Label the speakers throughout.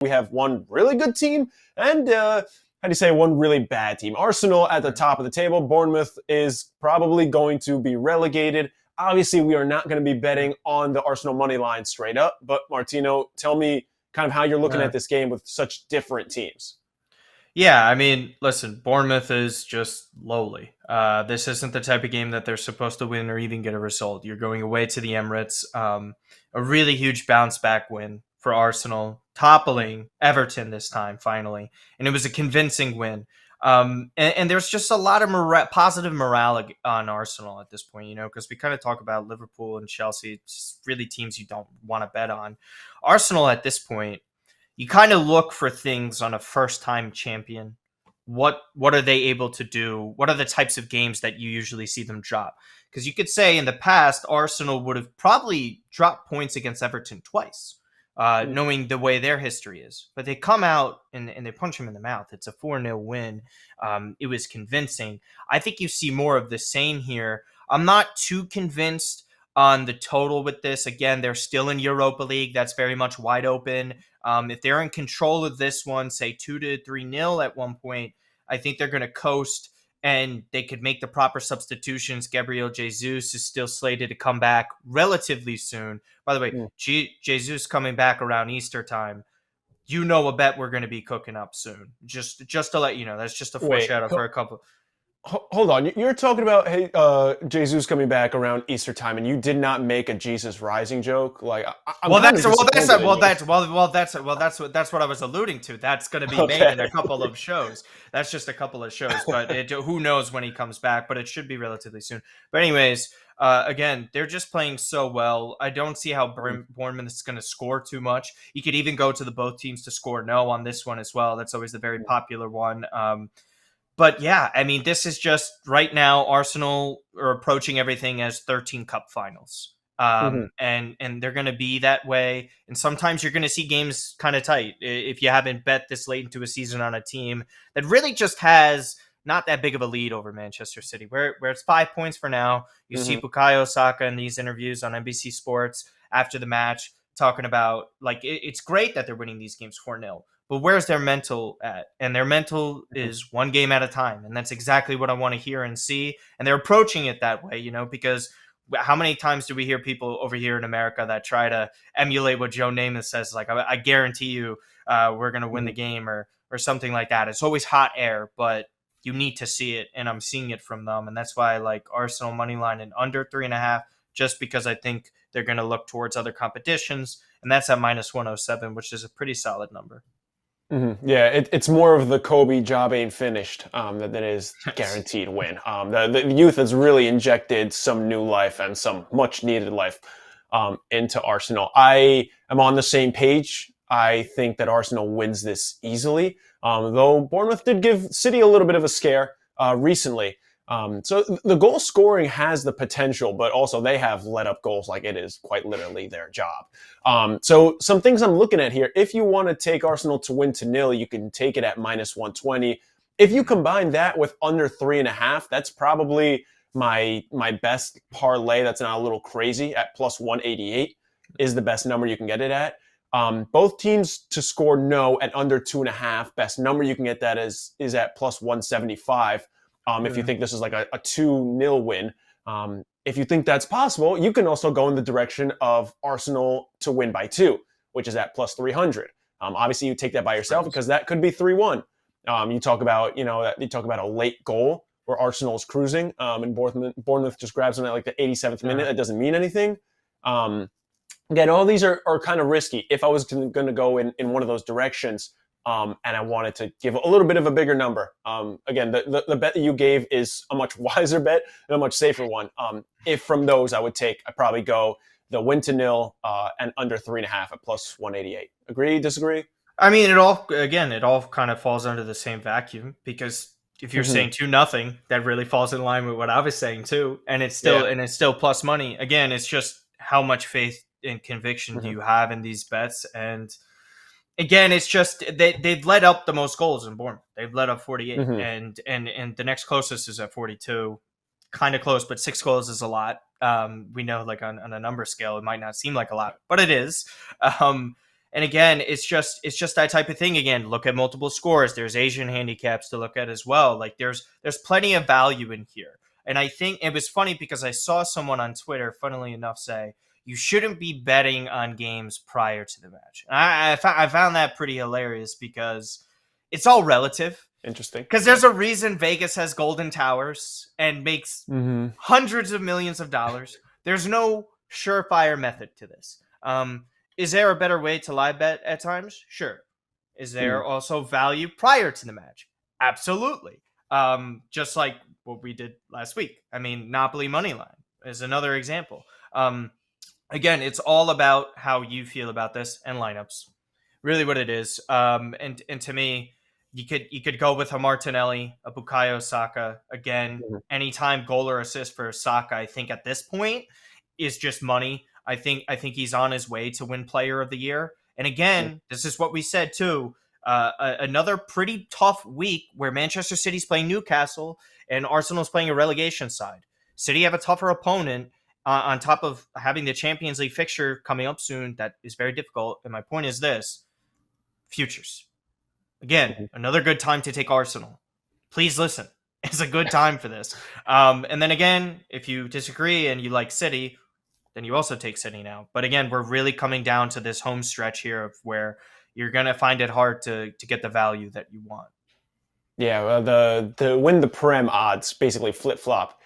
Speaker 1: We have one really good team and, how do you say, one really bad team. Arsenal at the top of the table. Bournemouth is probably going to be relegated. Obviously, we are not going to be betting on the Arsenal money line straight up. But Martino, tell me kind of how you're looking at this game with such different teams.
Speaker 2: Yeah, I mean, listen, Bournemouth is just lowly. This isn't the type of game that they're supposed to win or even get a result. You're going away to the Emirates. A really huge bounce back win for Arsenal, toppling Everton this time, finally. And it was a convincing win. And there's just a lot of positive morale on Arsenal at this point, because we kind of talk about Liverpool and Chelsea. It's really teams you don't want to bet on. Arsenal at this point, you kind of look for things on a first-time champion. What are they able to do? What are the types of games that you usually see them drop? Because you could say in the past, Arsenal would have probably dropped points against Everton twice, knowing the way their history is. But they come out and they punch him in the mouth. It's a 4-0 win. It was convincing. I think you see more of the same here. I'm not too convinced on the total with this. Again, they're still in Europa League. That's very much wide open. If they're in control of this one, say 2-3-0 at one point, I think they're going to coast and they could make the proper substitutions. Gabriel Jesus is still slated to come back relatively soon. By the way, Jesus coming back around Easter time. A bet we're going to be cooking up soon. Just to let you know, that's just a foreshadow for a couple.
Speaker 1: Hold on, you're talking about Jesus coming back around Easter time, and you did not make a Jesus rising joke. Like,
Speaker 2: that's what I was alluding to. That's going to be made in a couple of shows. That's just a couple of shows, but who knows when he comes back? But it should be relatively soon. But anyways, again, they're just playing so well. I don't see how Bournemouth is going to score too much. You could even go to the both teams to score no on this one as well. That's always the very popular one. But yeah, I mean, this is just right now, Arsenal are approaching everything as 13 cup finals. And they're going to be that way. And sometimes you're going to see games kind of tight if you haven't bet this late into a season on a team that really just has not that big of a lead over Manchester City, where it's 5 points for now. You see Bukayo Saka in these interviews on NBC Sports after the match talking about, like, it's great that they're winning these games 4-0. But where's their mental at? And their mental is one game at a time. And that's exactly what I want to hear and see. And they're approaching it that way, because how many times do we hear people over here in America that try to emulate what Joe Namath says? Like, I guarantee you we're going to win the game or something like that. It's always hot air, but you need to see it. And I'm seeing it from them. And that's why I like Arsenal money line and under 3.5, just because I think they're going to look towards other competitions. And that's at -107, which is a pretty solid number.
Speaker 1: Yeah, it's more of the Kobe job ain't finished than it is guaranteed win. The youth has really injected some new life and some much needed life into Arsenal. I am on the same page. I think that Arsenal wins this easily, though Bournemouth did give City a little bit of a scare recently. So the goal scoring has the potential, but also they have let up goals like it is quite literally their job. So some things I'm looking at here. If you want to take Arsenal to win to 0, you can take it at -120. If you combine that with under 3.5, that's probably my best parlay. That's not a little crazy at +188 is the best number you can get it at. Both teams to score no at under 2.5. Best number you can get that is at +175. If you think this is like a 2-0 win. If you think that's possible, you can also go in the direction of Arsenal to win by 2, which is at +300. Obviously, you take that by yourself because that could be 3-1. You talk about a late goal where Arsenal is cruising and Bournemouth just grabs them at like the 87th minute. That doesn't mean anything. Again, all these are kind of risky. If I was going to go in one of those directions, and I wanted to give a little bit of a bigger number. Again, the bet that you gave is a much wiser bet and a much safer one. If from those I'd probably go the win to 0 and under 3.5 at +188. Agree? Disagree?
Speaker 2: I mean, it all kind of falls under the same vacuum, because if you're saying 2-0, that really falls in line with what I was saying too, and it's still plus money. Again, it's just how much faith and conviction do you have in these bets. And again, it's just they've let up the most goals in Bournemouth. They've let up 48, and the next closest is at 42. Kind of close, but 6 goals is a lot. We know, like on a number scale, it might not seem like a lot, but it is. And again, it's just that type of thing. Again, look at multiple scores. There's Asian handicaps to look at as well. Like there's plenty of value in here. And I think it was funny because I saw someone on Twitter, funnily enough, say you shouldn't be betting on games prior to the match. And I found that pretty hilarious because it's all relative.
Speaker 1: Interesting.
Speaker 2: Because there's a reason Vegas has golden towers and makes hundreds of millions of dollars. There's no surefire method to this. Is there a better way to live bet at times? Sure. Is there also value prior to the match? Absolutely. Just like what we did last week. I mean, Napoli Moneyline is another example. Again, it's all about how you feel about this and lineups. Really what it is. And to me, you could go with a Martinelli, a Bukayo Saka. Again, anytime goal or assist for Saka, I think at this point is just money. I think he's on his way to win Player of the Year. And again, this is what we said too. Another pretty tough week where Manchester City's playing Newcastle and Arsenal's playing a relegation side. City have a tougher opponent on top of having the Champions League fixture coming up soon. That is very difficult. And my point is this: futures. Again, another good time to take Arsenal. Please listen. It's a good time for this. And then again, if you disagree and you like City, then you also take City now. But again, we're really coming down to this home stretch here of where you're going to find it hard to get the value that you want.
Speaker 1: Yeah, the win the Prem odds basically flip-flop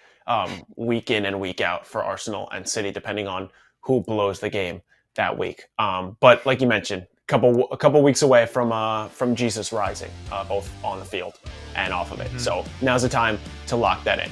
Speaker 1: week in and week out for Arsenal and City, depending on who blows the game that week. But like you mentioned, a couple weeks away from Jesus rising, both on the field and off of it. So now's the time to lock that in.